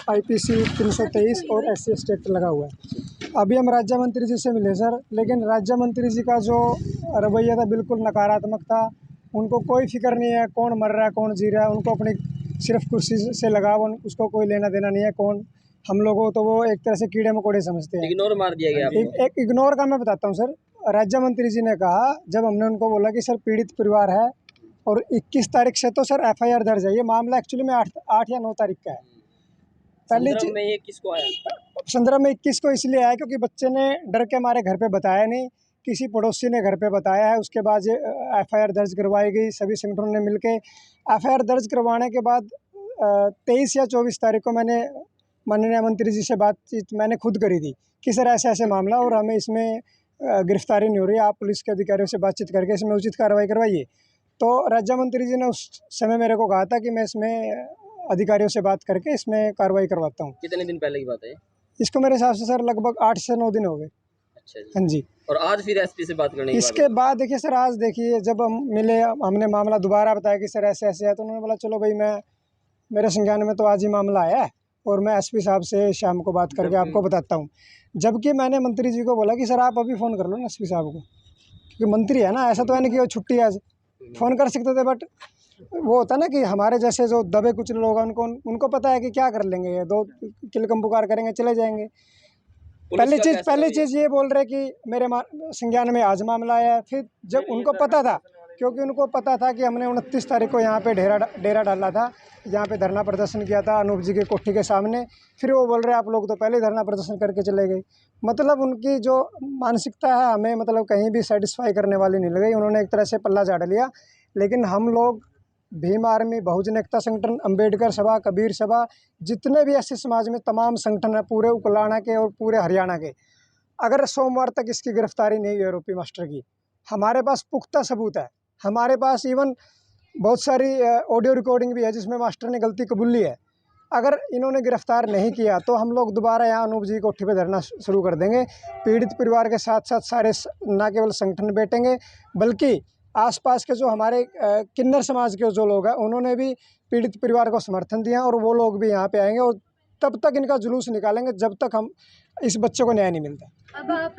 IPC 323 और SC act लगा हुआ है। अभी हम राज्य मंत्री जी से मिले सर, लेकिन राज्य मंत्री जी का जो रवैया था बिल्कुल नकारात्मक था। उनको कोई फिक्र नहीं है कौन मर रहा है कौन जी रहा है, उनको अपनी सिर्फ कुर्सी से लगाव, उसको कोई लेना देना नहीं है कौन हम लोगों, तो वो एक तरह से कीड़े मकोड़े समझते हैं। इग्नोर मार दिया गया। एक इग्नोर का मैं बताता हूँ सर। राज्य मंत्री जी ने कहा, जब हमने उनको बोला कि सर पीड़ित परिवार है और 21 तारीख से तो सर FIR दर्ज है, ये मामला एक्चुअली में 8 या 9 तारीख का है। पहले संदर्भ में ये किसको आया? संदर्भ में 21 को इसलिए आया क्योंकि बच्चे ने डर के मारे घर पे बताया नहीं, किसी पड़ोसी ने घर पे बताया है। उसके बाद ये FIR दर्ज करवाई गई, सभी संगठनों ने मिलके FIR दर्ज करवाने के बाद 23 या 24 तारीख को मैंने माननीय मंत्री जी से बातचीत मैंने खुद करी थी कि सर ऐसे ऐसे मामला और हमें इसमें गिरफ्तारी नहीं हो रही है, आप पुलिस के अधिकारियों से बातचीत करके इसमें उचित कार्रवाई करवाइए। तो राज्य मंत्री जी ने उस समय मेरे को कहा था कि मैं इसमें अधिकारियों से बात करके इसमें कार्रवाई करवाता हूँ। कितने दिन पहले की बात है? इसको मेरे हिसाब से सर लगभग 8 से 9 दिन हो गए। अच्छा जी। हाँ जी। और आज फिर SP से बात करने इसके बाद देखिए सर, आज देखिए जब हम मिले, हमने मामला दोबारा बताया कि सर ऐसे ऐसे है, तो उन्होंने बोला चलो भाई, मैं मेरे संज्ञान में तो आज ही मामला आया है और मैं SP साहब से शाम को बात करके आपको बताता हूँ। जबकि मैंने मंत्री जी को बोला कि सर आप अभी फ़ोन कर लो ना SP साहब को, क्योंकि मंत्री है ना, ऐसा तो है नहीं कि वो छुट्टी है, आज फ़ोन कर सकते थे। बट वो होता ना कि हमारे जैसे जो दबे कुचले लोग हैं उनको पता है कि क्या कर लेंगे, ये 2 किलकम पुकार करेंगे चले जाएंगे। पहली चीज़ ये बोल रहे कि मेरे संज्ञान में आज मामला आया है। फिर जब उनको पता था, क्योंकि उनको पता था कि हमने 29 तारीख को यहाँ पे डेरा डाला था, यहाँ पे धरना प्रदर्शन किया था अनूप जी की कोठी के सामने। फिर वो बोल रहे आप लोग तो पहले ही धरना प्रदर्शन करके चले गए। मतलब उनकी जो मानसिकता है हमें मतलब कहीं भी सेटिस्फाई करने वाली नहीं लगी। उन्होंने एक तरह से पल्ला झाड़ लिया। लेकिन हम लोग भीम आर्मी, बहुजन एकता संगठन, अम्बेडकर सभा, कबीर सभा, जितने भी ऐसे समाज में तमाम संगठन है पूरे उकलाना के और पूरे हरियाणा के, अगर सोमवार तक इसकी गिरफ्तारी नहीं हुई आरोपी मास्टर की, हमारे पास पुख्ता सबूत है। हमारे पास इवन बहुत सारी ऑडियो रिकॉर्डिंग भी है जिसमें मास्टर ने गलती कबूली है। अगर इन्होंने गिरफ्तार नहीं किया तो हम लोग दोबारा यहाँ अनूप जी की कोठी पे धरना शुरू कर देंगे। पीड़ित परिवार के साथ साथ सारे न केवल संगठन बैठेंगे, बल्कि आसपास के जो हमारे किन्नर समाज के जो लोग हैं उन्होंने भी पीड़ित परिवार को समर्थन दिया और वो लोग भी यहाँ पे आएंगे और तब तक इनका जुलूस निकालेंगे जब तक हम इस बच्चे को न्याय नहीं मिलता। अब आप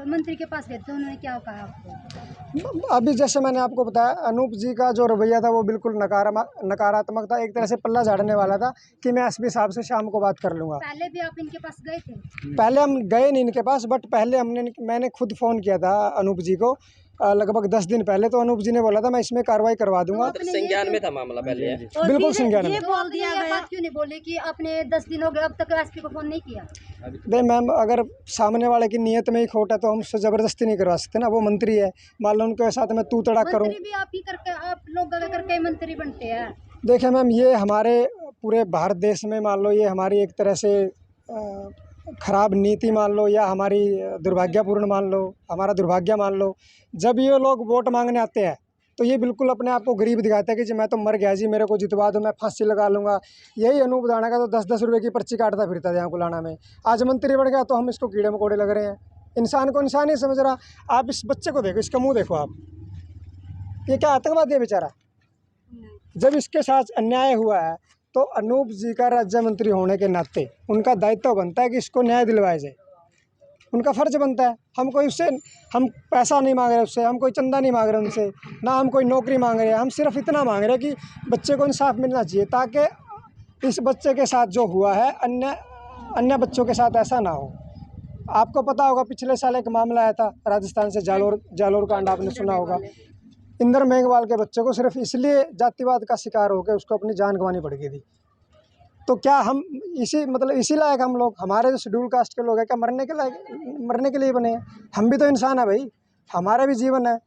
मंत्री के पास गए थे, उन्होंने क्या कहा आपको? अभी जैसे मैंने आपको बताया, अनूप जी का जो रवैया था वो बिल्कुल नकारात्मक था, एक तरह से पल्ला झाड़ने वाला था कि मैं SP साहब से शाम को बात कर लूँगा। पहले भी आप इनके पास गए थे? पहले हम गए नहीं इनके पास, बट पहले मैंने खुद फ़ोन किया था अनूप जी को लगभग 10 दिन पहले। तो अनूप जी ने बोला था मैं इसमें कार्रवाई करवा दूंगा। संज्ञान में था मामला पहले? बिल्कुल संज्ञान में। ये बोल दिया गया, क्यों नहीं बोले कि आपने 10 दिन हो गए अब तक SP को फ़ोन नहीं किया? नहीं मैम, अगर सामने वाले की नीयत में ही खोट है तो हम उससे ज़बरदस्ती नहीं करवा सकते ना। वो मंत्री है, मान लो उनके साथ मैं तू तड़ाक करूँ। मंत्री भी आप ही करके, आप लोग करके मंत्री बनते हैं। देखिए मैम, ये हमारे पूरे भारत देश में मान लो ये हमारी एक तरह से खराब नीति मान लो या हमारी दुर्भाग्यपूर्ण मान लो, हमारा दुर्भाग्य मान लो। जब ये लोग वोट मांगने आते हैं तो ये बिल्कुल अपने आप को गरीब दिखाते हैं कि जी मैं तो मर गया जी, मेरे को जितवा दो, मैं फांसी लगा लूँगा। यही अनूप दाना का तो 10-10 रुपये की पर्ची काटता फिरता था यहाँ कुलाना में। आज मंत्री बन गया तो हम इसको कीड़े मकोड़े लग रहे हैं। इंसान को इंसान ही समझ रहा। आप इस बच्चे को देखो, इसका मुँह देखो आप, ये क्या आतंकवादी है बेचारा। जब इसके साथ अन्याय हुआ है तो अनूप जी का राज्य मंत्री होने के नाते उनका दायित्व बनता है कि इसको न्याय दिलवाया जाए। उनका फ़र्ज बनता है। हम पैसा नहीं मांग रहे उससे, हम कोई चंदा नहीं मांग रहे उनसे, ना हम कोई नौकरी मांग रहे हैं। हम सिर्फ इतना मांग रहे हैं कि बच्चे को इंसाफ मिलना चाहिए, ताकि इस बच्चे के साथ जो हुआ है अन्य बच्चों के साथ ऐसा ना हो। आपको पता होगा पिछले साल एक मामला आया था राजस्थान से, जालोर कांड, आपने सुना होगा। इंदर मेघवाल के बच्चे को सिर्फ इसलिए जातिवाद का शिकार होकर उसको अपनी जान गंवानी पड़ गई थी। तो क्या हम इसी लायक हम लोग, हमारे जो शेड्यूल कास्ट के लोग हैं, क्या मरने के लिए बने हैं? हम भी तो इंसान है भाई, हमारा भी जीवन है।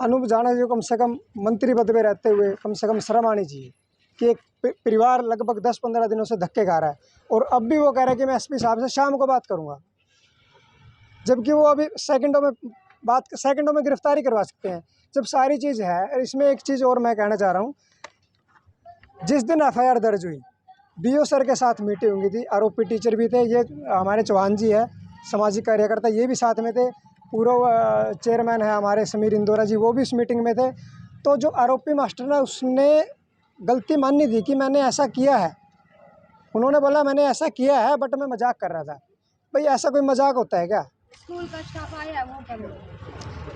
अनूप जाना जी को कम से कम मंत्री पद पे रहते हुए कम से कम शर्म आनी चाहिए कि एक परिवार लगभग 10-15 दिनों से धक्के खा रहा है और अब भी वो कह रहा है कि मैं SP साहब से शाम को बात करूँगा, जबकि वो अभी सेकंडों में गिरफ्तारी करवा सकते हैं जब सारी चीज़ है। इसमें एक चीज़ और मैं कहना चाह रहा हूँ, जिस दिन FIR दर्ज हुई BO सर के साथ मीटिंग हुई थी, आरोपी टीचर भी थे, ये हमारे चौहान जी है सामाजिक कार्यकर्ता, ये भी साथ में थे, पूर्व चेयरमैन है हमारे समीर इंदौरा जी, वो भी उस मीटिंग में थे। तो जो आरोपी मास्टर है उसने गलती माननी थी कि मैंने ऐसा किया है, उन्होंने बोला मैंने ऐसा किया है बट मैं मजाक कर रहा था। भाई ऐसा कोई मजाक होता है क्या? स्कूल का स्टाफ आया है, वो क्या बोले?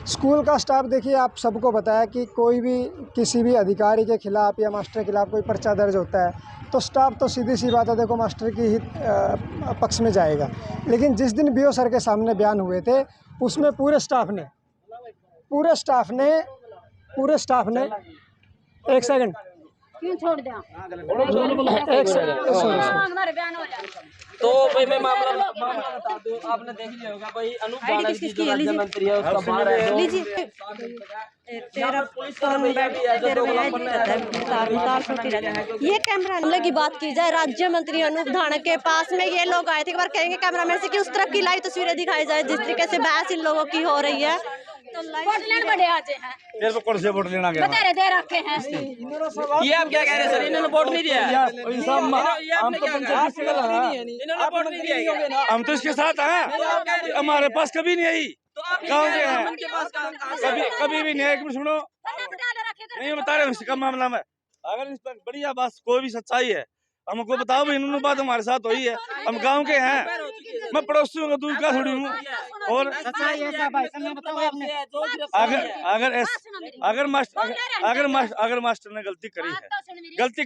स्कूल का स्टाफ देखिए, आप सबको पता है कि कोई भी किसी भी अधिकारी के खिलाफ़ या मास्टर के खिलाफ़ कोई पर्चा दर्ज होता है तो स्टाफ तो सीधी सी बात है, देखो मास्टर की ही पक्ष में जाएगा। लेकिन जिस दिन बीओ सर के सामने बयान हुए थे उसमें पूरे स्टाफ ने एक सेकंड, क्यों छोड़ दिया? एक सेकंड, हमारे बयान हो जाए। तो भाई मैं मामला बता दूं, आपने देख लिया होगा भाई अनूप धानक जी जो राज्य मंत्री है उसका बाहर है ये कैमरा हमले की बात की जाए, राज्य मंत्री अनूप धानक के पास में ये लोग आए थे, एक बार कहेंगे कैमरामैन से कि उस तरफ की लाइव तस्वीरें दिखाई जाए जिस तरीके से बहस इन लोगों की हो रही है। तो वोट लेने बड़े आते हैं, तेरे को कौन से वोट लेना गया? बतेरे दे रखे हैं। ये आप क्या कह रहे हैं सर? इन्होंने वोट नहीं दिया है। इन्होंने वोट नहीं दिया है। हम तो इसके साथ हैं, हमारे पास कभी नहीं आई। तो आप गाँव के हैं, उनके पास कहाँ से? कभी भी नहीं आई। सुनो, नहीं बता रहे इसका मामला में, अगर इस पर बढ़िया बात कोई भी सच्चाई है हमको बताओ भाई। इन्होंने बात हमारे साथ हुई है, हम गांव के हैं, मैं पड़ोसी हूँ, दूर का थोड़ी हूँ। और अगर मास्टर ने गलती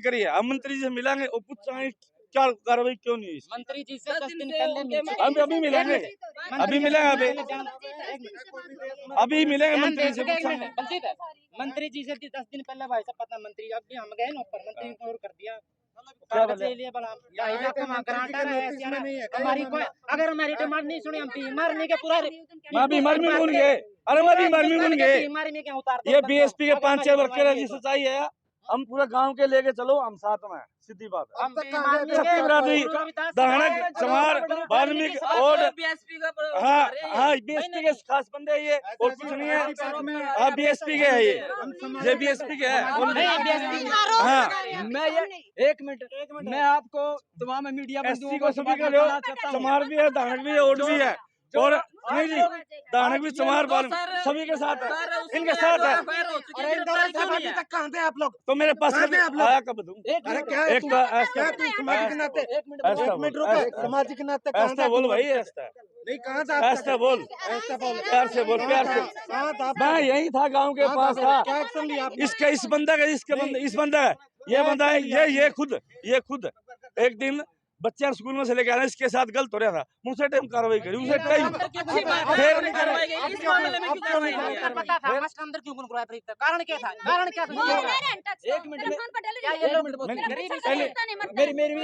करी है, हम मंत्री जी से मिलेंगे और पूछेंगे क्या कार्रवाई क्यों नहीं हुई। मंत्री जी से 10 दिन पहले हम अभी मिलेंगे मंत्री से पूछेंगे। मंत्री जी से 10 दिन पहले भाई साहब पता, मंत्री अब भी हम गए ना ऊपर, मंत्री को कर दिया क्या बोले? हमारी कोई अगर हमारी डिमांड नहीं सुनी, हम बीमार नहीं के पूरा मैं बीमार में बन गए, अरे मैं बीमार में बन गए। बीमारी में क्या उतार ये बीएसपी के 5-6 वर्कर है, जिससे चाहिए है हम पूरा गांव के लेके चलो, हम साथ में, सीधी बात है। छत्ती बिरादरी, धानक, चमार, वाल्मीकि और हाँ बीएसपी के खास बंदे हैं ये, और कुछ नहीं है। हाँ बीएसपी के है ये बीएसपी के है। हाँ मैं ये एक मिनट मैं आपको तमाम मीडिया एससी को सभी का लो, चमार भी है, धानक भी है, ओट भी है, और नहीं जी धानक भी, चमार सभी के साथ है, इनके साथ है। अभी तक कहाँ थे आप लोग? तो मेरे पास कभी आया कब दूं? अरे क्या है एक तू? तो क्या तू समाज के नाते एक मिनट रुको, समाज के नाते कहाँ ऐसा था बोल तू? भाई, ऐसा नहीं कहाँ था आप? ऐसा बोल, प्यार से बोल, प्यार से। कहाँ था आप? मैं यही था, गांव के पास था। क्या एक्शन लिया आपने? इसका इस बंदा का, इस बंदा का, ये बंदा है, ये खुद एक दिन बच्चे स्कूल में से लेके आना, इसके साथ गलत हो रहा था, मुझसे टाइम कार्रवाई करी, उसे टाइम कारण क्या था? कारण क्या था? एक मिनट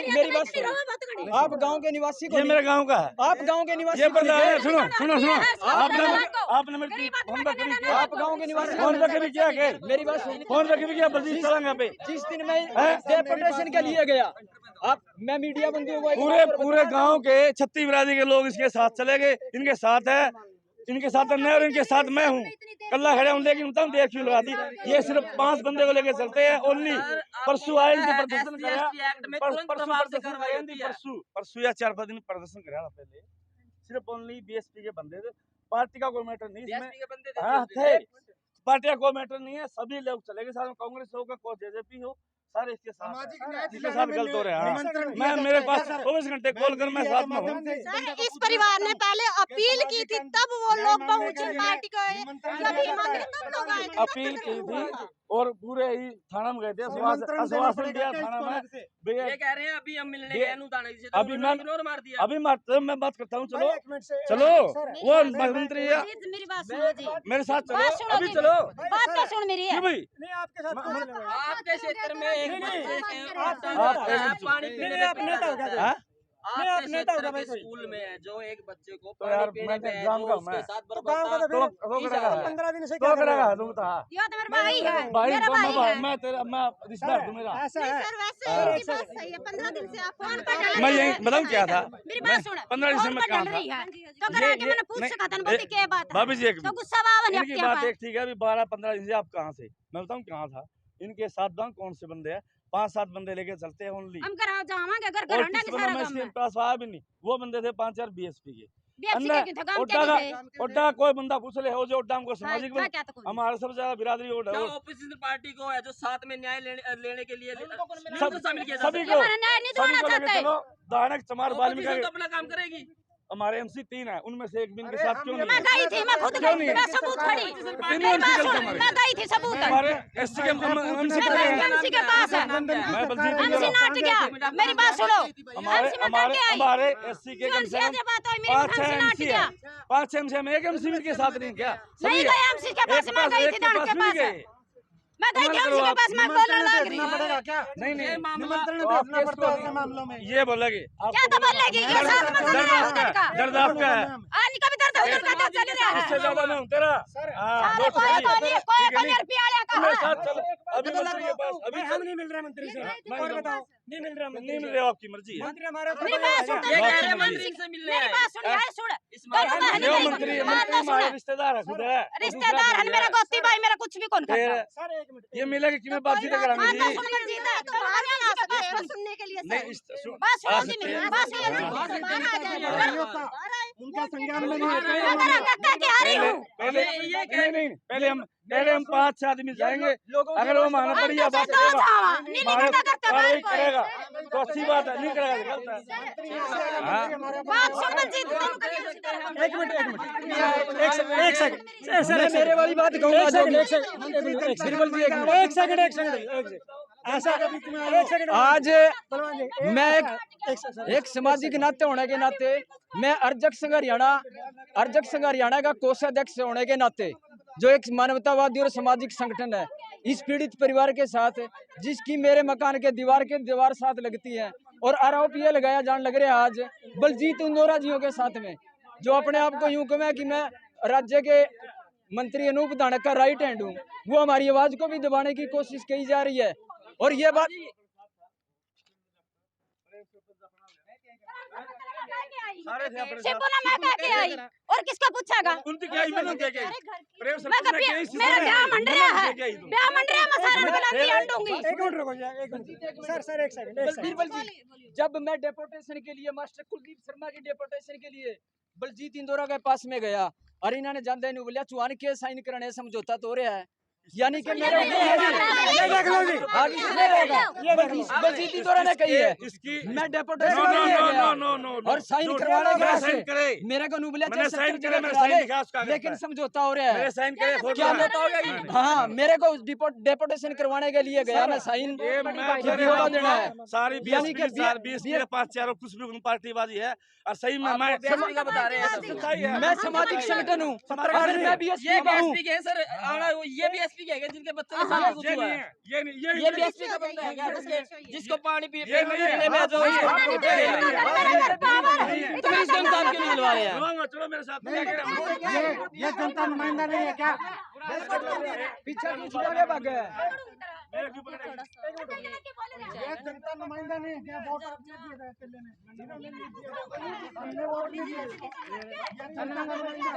मेरी बात सुनो। आप गांव के निवासी को ये मेरे गांव का है, आप गांव के निवासी ये को बंदा है। सुनो आपने मेरी फोन पे कभी किया? आप गांव के निवासी फोन पे कभी किया? मेरी बात सुनो। फोन पे कभी किया? बल्दी चलांगा पे जिस दिन मैं डेपुटेशन के लिए गया, आप मैं मीडिया बंदियों को पूरे गांव के छत्ती बिरादरी के लोग इसके साथ चले गए, इनके साथ है मैं, और इनके साथ मैं हूँ, कल्ला खड़े हूँ। लेकिन बताऊँ देख क्यों लगा दी, ये सिर्फ 5 बंदे को लेके चलते हैं ओनली। परसों आए इनके प्रदर्शन कराया, परसों या 4-5 दिन प्रदर्शन कराया पहले, सिर्फ ओनली बीएसपी के बंदे थे, पार्टी का कोई मैटर नहीं इसमें। हाँ थे, पार्टी का कोई मैटर नहीं है, सभी लोग चले गए साथ में, कांग्रेस हो का कोई जेजेपी हो, सारे इसके साथ गलत हो रहे हैं। मैं मेरे पास 24 घंटे कॉल कर, मैं साथ में हूँ। इस परिवार ने पहले अपील की थी, तब वो लोग पहुंचे पार्टी को, तब लोग आए थे। अपील की थी और पूरे ही थाना में गए थे, आश्वासन दिया थाना में। ये कह रहे हैं अभी हम मिलने गए अनूप धानक जी से, अभी मैं इग्नोर मार दिया। अभी मैं बात करता हूँ, चलो वो मंत्री है, मेरी बात सुनो जी, मेरे साथ बात चलो, सुनो अभी जी। चलो। बात तो सुन मेरी है। क्यों भाई? नहीं आपके साथ आपके क्षेत्र में एक बच्चे के आप पानी पीने आप नेता हो क्या? हाँ? आपके क्षेत्र के स्कूल में है जो एक बच्चे को तो यार पानी पीने मैं पे है, गाँव जो का उसके मैं साथ तो गाँव का बर्बाद तो तो करेगा 15 दिन से तो क्या कर रहे करेगा हो? तुम बता। ये तो मेरा भाई है, भाई मेरा भाई है। मैं रिश्तेदार हूँ मेरा। ऐसा है सर वैसे इनकी बात सही है, 15 दिन से आप फोन पर डाल मैं रही यही हैं। बताऊँ क्या था, मेरी बात सुन, 15 दिन से फोन मैं पर कहाँ डाल था? रही है, तो करा के मैंने पूछ नहीं, सका था, बोलती क्या बात है? भाभी जी एक तो गुस्सा बाबा ने इनकी बात एक ठीक है, अभी 12-15 दिन से आप कहाँ से, मैं बताऊँ कहाँ था, इनके साथ दाम कौन से बंदे हैं, 5-7 बंदे लेके चलते हैं ओनली, हम घर जावांगे, घर और घर किस बंदा मैं इसके पास आया भी नहीं, वो बंदे थे 5-4 बीएसपी के। ओड्डा कोई बंदा पूछ ले हो जो ओड्डा हमको सामाजिक हमारे सबसे ज्यादा बिरादरी क्या ऑपोजिशन पार्टी को है जो साथ में न्याय लेने के लिए सभी को चलो दानक चमार वाल्मीकि ऑपोजिशन तो अपना काम करेगी। हमारे एमसी 3 है, उनमें से एक भी इनके साथ क्यों नहीं मैं है? गई थी, मैं खुद गई थी, मैं सबूत खड़ी। मेरी बात सुन, मैं गई थी सबूत। हमारे एससी के एमसी एमसी के पास है, मैं बलजीत एमसी नाट गया। मेरी बात सुनो, हमारे एमसी में हमारे करके आई। हमारे एससी के कम से सीधी कम बात है, मेरी 5-6 एमसी नाट एमसी गया। है, 5-6 एमसी में एक एमसी के साथ नहीं क्या? नहीं सभी गए एमसी के पास, मैं गई थी दानक के पास। मैं गई थी एमसी के पास, मैं बोलने लग रही। नहीं नहीं निमंत्रण तो भेजना आप केस पड़ता है को ऐसे मामलों में। ये बोलेगी क्या तो बोलेगी? ये साथ में दर्द चल आपका रहा है, दर्द आपका है, आज कभी दर्द उधर का दर्द चल रहा इससे है। ज्यादा मैं हूँ तेरा। हाँ, सारे नोट कोई करिए। कोई कोई ठीक है नहीं? रुपया आया का मेरे है। साथ चल अभी मंत्री के पास अभी हम नहीं मिल रहे मंत्री से। और बताओ, नहीं मिल रहा नहीं मिल रहे, आपकी मर्जी है। मंत्री हमारे नहीं मैं सुन ये कह रहे बात मंत्री से मिलने मेरी आए। बात सुन यार, सुन इस दोनों मामले बहनें ये गई। मंत्री बात मंत्री तो हमारे सुन, रिश्तेदार है खुद है। रिश्तेदार है मेरा गोती भाई, मेरा कुछ भी कौन फिर करता। सर एक मिनट। ये मिलेगा कि मैं बातचीत कराऊंगी बात तो जी? सुन मंजीत है, तुम आ जाओ इसके पास बस सुनने के लिए नहीं सर। इस बात आ सुनो जी सकते मेरी, हैं। बात सुनो। बाहर आ जाओ। उनका संज्ञान में नहीं मैं है। तेरा कक्का की हारी पहले हूँ। पहले नहीं पहले हम 5-6 आदमी जाएंगे, अगर वो माना पड़ी या बात तो करेगा जाओ, नहीं हमारे निकलता करते कार्रवाई बात कोई। करेगा तो अच्छी बात है, नहीं करेगा तो गलत है। हाँ बात सुन मंजीत, तुम करिए। एक मिनट एक सेकंड सर, मेरे वाली बात कहूंगा एक जो भी। सेकंड बिरबल जी एक सेकंड ऐसा एक सेकंड आज बलवान जी, मैं एक एक सामाजिक नाते होने के नाते, मैं अर्जक संघ हरियाणा का कोषाध्यक्ष होने के नाते, जो एक मानवतावादी और सामाजिक संगठन है, इस पीड़ित परिवार के साथ, जिसकी मेरे मकान के दीवार साथ लगती है, और आरोप ये लगाया जाने लग रहा है आज बलजीत इंदौरा जियों के साथ में, जो अपने आप को यूं कहे कि मैं राज्य के मंत्री अनूप धानक का राइट हैंड हूँ, वो हमारी आवाज को भी दबाने की कोशिश की जा रही है। और ये बात शिपो ना मैं कह के आई, और किसका पूछेगा? उनकी क्या मैंने क्या क्या प्रेम मैं सरपंच ने क्या कभी इसी मेरा से ब्याह मंडरिया है, क्या ही तुम? ब्याह मंडरिया में सारे बुलाती हटूंगी। एक मिनट रुको जी, एक मिनट सर एक सेकंड बिरबल जी, जब मैं डेपुटेशन के लिए मास्टर कुलदीप शर्मा की डेपुटेशन के लिए बलजीत इंदौरा के पास में गया, और इन्होंने जानते नहीं बोलिया चुहान के साइन करने समझौता तो हो रहा है, यानी कि मेरे ये देख लो जी, आगे किसने रहेगा? ये देख लो। बलजीत इंदौरा ने कही है इसकी मैं डेपुटेशन नो के लिए नो गया, नो नो नो और साइन करवाने के मैंने बाद साइन करे, मेरे को नुबलिया मैंने साइन करे, मैंने साइन लिखा उसका कागज लेकिन पे। समझौता हो रहा मेरे है। साइन करे खोल क्या रहा है। समझौता हो गया? हाँ, मेरे को डेपुटेशन करवाने के लिए गया, मैं साइन ये मैं ये ब्यौरा देना है। सारी यानी कि बीएसपी के 5-4 कुछ भी पार्टीबाजी है, और सही में मैं बीएसपी का बता रहे हैं सब। सच्चाई है। मैं सामाजिक संगठन हूँ, अगर मैं भी ये बीएसपी के हैं सर, ये बीएसपी के हैं जिनके बच्चों के साथ कुछ ये हुआ नहीं है। है, ये नहीं ये बीएसपी का बंदा है क्या, जिसको पानी ये नहीं है। पीने में जो तुम इसको इंसान क्यों नहीं मिलवा रहे हैं? चलो चलो मेरे साथ क्या कह रहे हैं? ये जनता नुमाइंदा नहीं है क्या? पीछे कुछ आगे भाग गए। मेरे क्यों पकड़े? ये जनता नुमाइंदा नहीं है क्या? वोट आप दे दिए थे पहले में, हमने वोट नहीं दिए। ये जनता नुमाइंदा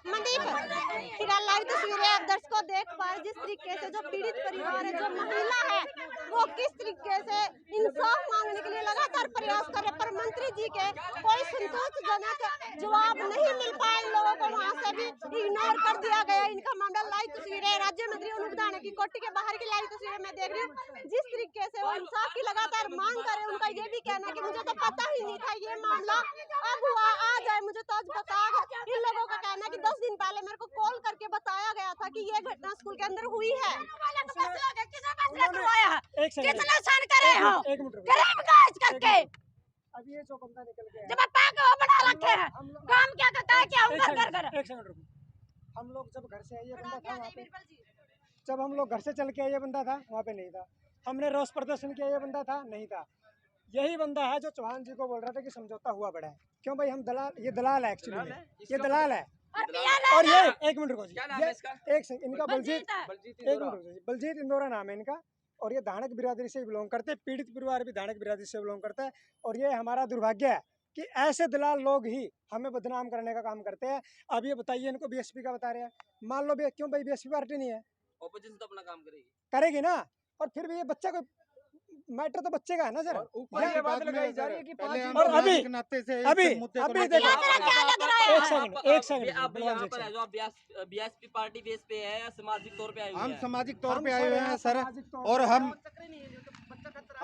मनदीप फिलहाल लाइव तस्वीरें आप दर्शकों देख पा रहे, जिस तरीके से जो पीड़ित परिवार है, जो महिला है, वो किस तरीके से इंसाफ मांगने के लिए लगातार प्रयास कर रहे, पर मंत्री जी के कोई संतोषजनक जवाब नहीं मिल पाए। इन लोगों को वहाँ से भी इग्नोर कर दिया गया। इनका मामला लाइव तस्वीरें राज्य मंत्री अनूप धानक की कोठी के बाहर की लाइव तस्वीरें मैं देख रही हूँ। जिस तरीके से वो इंसाफ की लगातार मांग कर रहे, उनका ये भी कहना कि मुझे तो पता ही नहीं था ये मामला अब हुआ, आ जाए मुझे तो आज बता। इन लोगों का कहना है कि 10 दिन पहले मेरे को कॉल करके बताया गया था कि ये घटना स्कूल के अंदर हुई है। एक सेकंड कितने साइन करे हो एक मिनट रुको। क्राइम काज करके, अब ये जो बंदा निकल गया जब पाक वो बना रखे हैं, काम क्या करता है, क्या एक कर कर एक सेकंड रुको। हम लोग जब घर से आए ये बंदा था वहाँ पे, जब हम लोग घर से चल के आए ये बंदा था वहाँ पे नहीं था। हमने रोष प्रदर्शन किया ये बंदा था नहीं था। यही बंदा है जो चौहान जी को बोल रहा था कि समझौता हुआ बड़ा है। क्यों भाई हम दलाल, ये दलाल है एक्चुअली, ये दलाल है। और ये एक मिनट रुको जी, क्या नाम है इसका? एक सेकंड, इनका बलजीत, एक मिनट रुको जी, बलजीत इंदौरा नाम है इनका, और ये धानक बिरादरी से बिलोंग करते हैं। पीड़ित परिवार भी धानक बिरादरी से बिलोंग करता है। और ये हमारा दुर्भाग्य है कि ऐसे दलाल लोग ही हमें बदनाम करने का काम करते हैं। अब ये बताइए, इनको बीएसपी का बता रहे हैं, मान लो क्यों भाई बीएसपी पार्टी नहीं है, ऑपोजिशन तो अपना काम करेगी। करेगी ना, और फिर भी ये बच्चा को मैटर तो बच्चे का है ना सर। ऊपर ये बात लगाई जा रही है कि 5 और अभी अभी देखो एक सेकंड आप यहाँ पर है जो आप बीएसपी पार्टी बेस पे है या सामाजिक तौर पे आए हुए हम हैं? सामाजिक तौर पे आए हुए हैं सर, और हम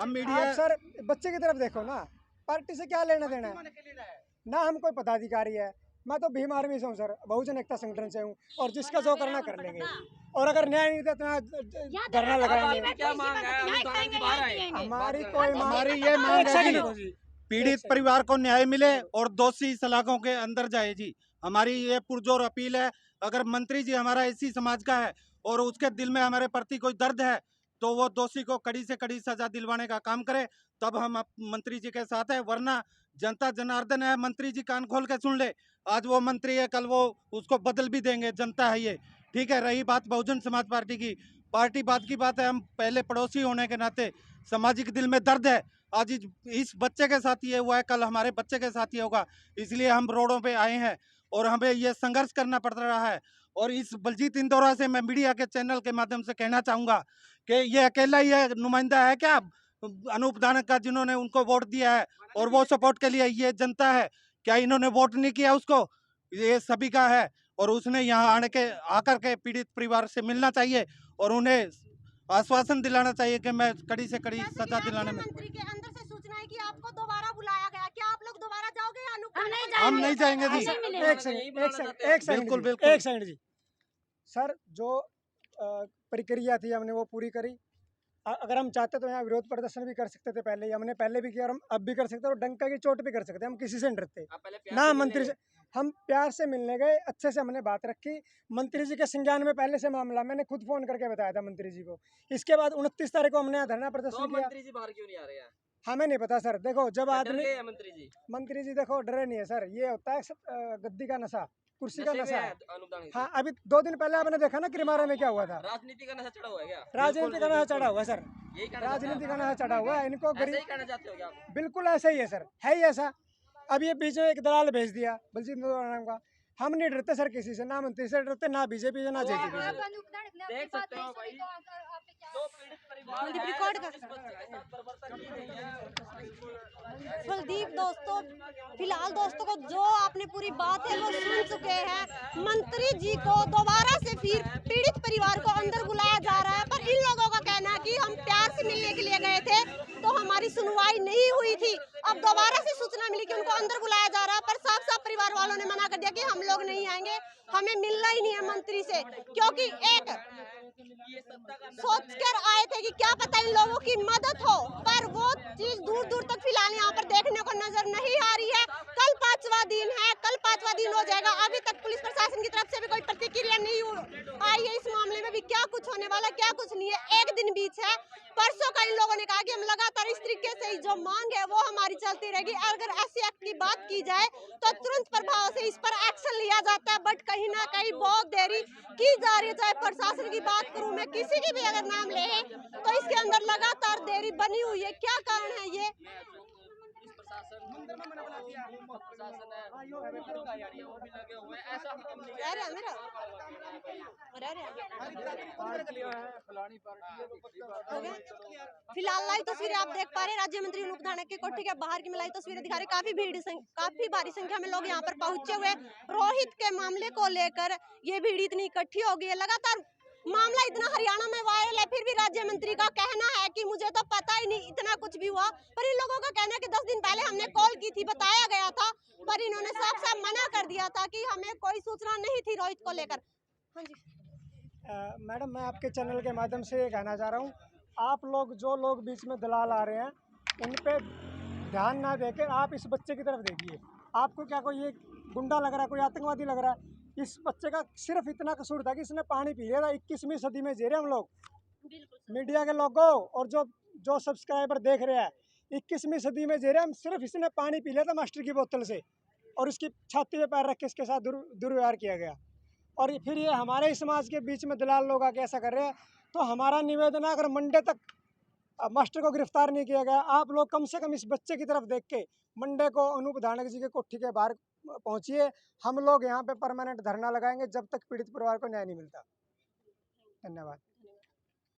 मीडिया आप सर बच्चे की तरफ देखो ना, पार्टी से क्या लेना देना है ना, हम कोई पदाधिकारी है। मैं तो भीम आर्मी से हूँ सर, बहुजन एकता संगठन से हूँ, और जिसका जो करना कर लेंगे, और अगर न्याय नहीं देता तो धरना लगाएंगे। क्या मांग है? अनूप धानक जी बाहर आए। हमारी कोई हमारी ये मांग है कि पीड़ित परिवार को न्याय मिले और दोषी सलाखों के अंदर जाए जी। हमारी ये पुरजोर अपील है। अगर मंत्री जी हमारा इसी समाज का है और उसके दिल में हमारे प्रति कोई दर्द है तो वो दोषी को कड़ी से कड़ी सजा दिलवाने का काम करे, तब हम मंत्री जी के साथ है। वरना जनता जनार्दन है, मंत्री जी कान खोल के सुन ले। आज वो मंत्री है, कल वो उसको बदल भी देंगे, जनता है ये, ठीक है। रही बात बहुजन समाज पार्टी की, पार्टी बात की बात है। हम पहले पड़ोसी होने के नाते सामाजिक दिल में दर्द है। आज इस बच्चे के साथ ये हुआ है, कल हमारे बच्चे के साथ ये होगा, इसलिए हम रोडों पे आए हैं और हमें ये संघर्ष करना पड़ रहा है। और इस बलजीत इंदौरा से मैं मीडिया के चैनल के माध्यम से कहना चाहूँगा कि ये अकेला ही है नुमाइंदा है क्या अनूप धानक का, जिन्होंने उनको वोट दिया है और वो सपोर्ट के लिए ये जनता है क्या? इन्होंने वोट नहीं किया उसको? ये सभी का है, और उसने यहाँ आकर के पीड़ित परिवार से मिलना चाहिए और उन्हें आश्वासन दिलाना चाहिए कि मैं कड़ी से कड़ी सजा दिलाने में। मंत्री के अंदर से सूचना है कि आपको दोबारा बुलाया गया, क्या आप लोग दोबारा जाओगे या हम नहीं जाएंगे जी। एक सेकंड बिल्कुल एक सेकंड जी। सर जो प्रक्रिया थी हमने वो पूरी करी। अगर हम चाहते तो यहाँ विरोध प्रदर्शन भी कर सकते थे, पहले ही हमने पहले भी किया और हम अब भी कर सकते हैं, और डंका की चोट भी कर सकते हैं। हम किसी से नहीं डरते ना, मंत्री से हम प्यार से मिलने गए, अच्छे से हमने बात रखी। मंत्री जी के संज्ञान में पहले से मामला मैंने खुद फोन करके बताया था मंत्री जी को। इसके बाद 29 तारीख को हमने यहाँ धरना प्रदर्शन किया। मंत्री जी बाहर क्यों नहीं आ रहे हैं? हमें नहीं पता सर। देखो जब आदमी मंत्री जी देखो डरे नहीं है सर, ये होता है गद्दी का नशा, कुर्सी का नशा है। अनूप धानक जी। हाँ, अभी 2 दिन पहले आपने देखा ना किरमारा में क्या हुआ था। राजनीति का नशा चढ़ा हुआ है क्या? राजनीति का नशा चढ़ा हुआ है सर, यही कहना राजनीति का नशा चढ़ा हुआ है। इनको ऐसे ही कहना चाहते हो क्या आप? बिल्कुल ऐसा ही है सर, है ही ऐसा। अब ये बीच में एक दलाल भेज दिया बलजीत नाम का। हम नहीं डरते सर किसी से, ना मंत्री से डरते, ना बीजेपी से, ना जेजेपी से। देख सकते हो भाई, जो पीड़ित परिवार है, रिकॉर्ड कर इस बच्चे के साथ बर्बरता की गई है। कुलदीप दोस्तों, फिलहाल दोस्तों को जो आपने पूरी बात है वो सुन चुके हैं। मंत्री जी को दोबारा से फिर पीड़ित परिवार को अंदर बुलाया जा रहा है, पर इन लोगों का कहना है कि हम प्यार से मिलने के लिए गए थे तो हमारी सुनवाई नहीं हुई थी। अब दोबारा से सूचना मिली कि उनको अंदर बुलाया जा रहा है, पर साफ साफ परिवार वालों ने मना कर दिया कि हम लोग नहीं आएंगे, हमें मिलना ही नहीं है मंत्री से। क्योंकि एक सोच कर आए थे कि क्या पता इन लोगों की मदद हो, पर वो चीज दूर दूर तक फिलहाल यहाँ पर देखने को नजर नहीं आ रही है। कल 5वां दिन है, कल 5वां दिन हो जाएगा, अभी तक पुलिस प्रशासन की तरफ से भी कोई प्रतिक्रिया नहीं आई है। इस मामले में भी क्या कुछ होने वाला, क्या कुछ नहीं है। एक दिन बीच है, परसों का इन लोगों ने कहा कि हम लगातार इस तरीके से जो मांग है वो हमारी चलती रहेगी। अगर ऐसे एक्ट की बात की जाए तो तुरंत प्रभाव से इस पर एक्शन लिया जाता है, बट कहीं ना कहीं बहुत देरी की जा रही है। चाहे प्रशासन की बात करूं मैं, किसी की भी अगर नाम ले तो इसके अंदर लगातार देरी बनी हुई है। क्या कारण है ये? फिलहाल लाइव तस्वीरें आप देख पा रहे हैं, राज्य मंत्री अनूप धानक की कोठी के बाहर की लाइव तस्वीरें दिखा रहे। काफी भारी संख्या में लोग यहाँ पर पहुंचे हुए। रोहित के मामले को लेकर ये भीड़ इतनी इकट्ठी हो गई है। लगातार मामला इतना हरियाणा में वायरल है, फिर भी राज्य मंत्री का कहना है कि मुझे तो पता ही नहीं इतना कुछ भी हुआ। पर इन लोगों का कहना है कि 10 दिन पहले हमने कॉल की थी, बताया गया था, पर इन्होंने साफ साफ मना कर दिया था कि हमें कोई सूचना नहीं थी रोहित को लेकर। हाँ जी मैडम, मैं आपके चैनल के माध्यम से ये कहना चाह रहा हूँ, आप लोग जो लोग बीच में दलाल आ रहे हैं उन पे ध्यान ना देकर आप इस बच्चे की तरफ देखिए। आपको क्या कोई ये गुंडा लग रहा है, कोई आतंकवादी लग रहा है? इस बच्चे का सिर्फ इतना कसूर था कि इसने पानी पी लिया था। 21वीं सदी में जी रहे हम लोग, मीडिया के लोगों और जो सब्सक्राइबर देख रहे हैं, 21वीं सदी में जी रहे हम। सिर्फ इसने पानी पी लिया था मास्टर की बोतल से और उसकी छाती पे पैर रख के इसके साथ दुर्व्यवहार किया गया। और फिर ये हमारे समाज के बीच में दलाल लोग आके ऐसा कर रहे हैं। तो हमारा निवेदन है, अगर मंडे तक मास्टर को गिरफ्तार नहीं किया गया, आप लोग कम से कम इस बच्चे की तरफ देख के मंडे को अनूप धानक जी के कोठी के बाहर पहुंचिए। हम लोग यहाँ पे परमानेंट धरना लगाएंगे जब तक पीड़ित परिवार को न्याय नहीं मिलता। धन्यवाद।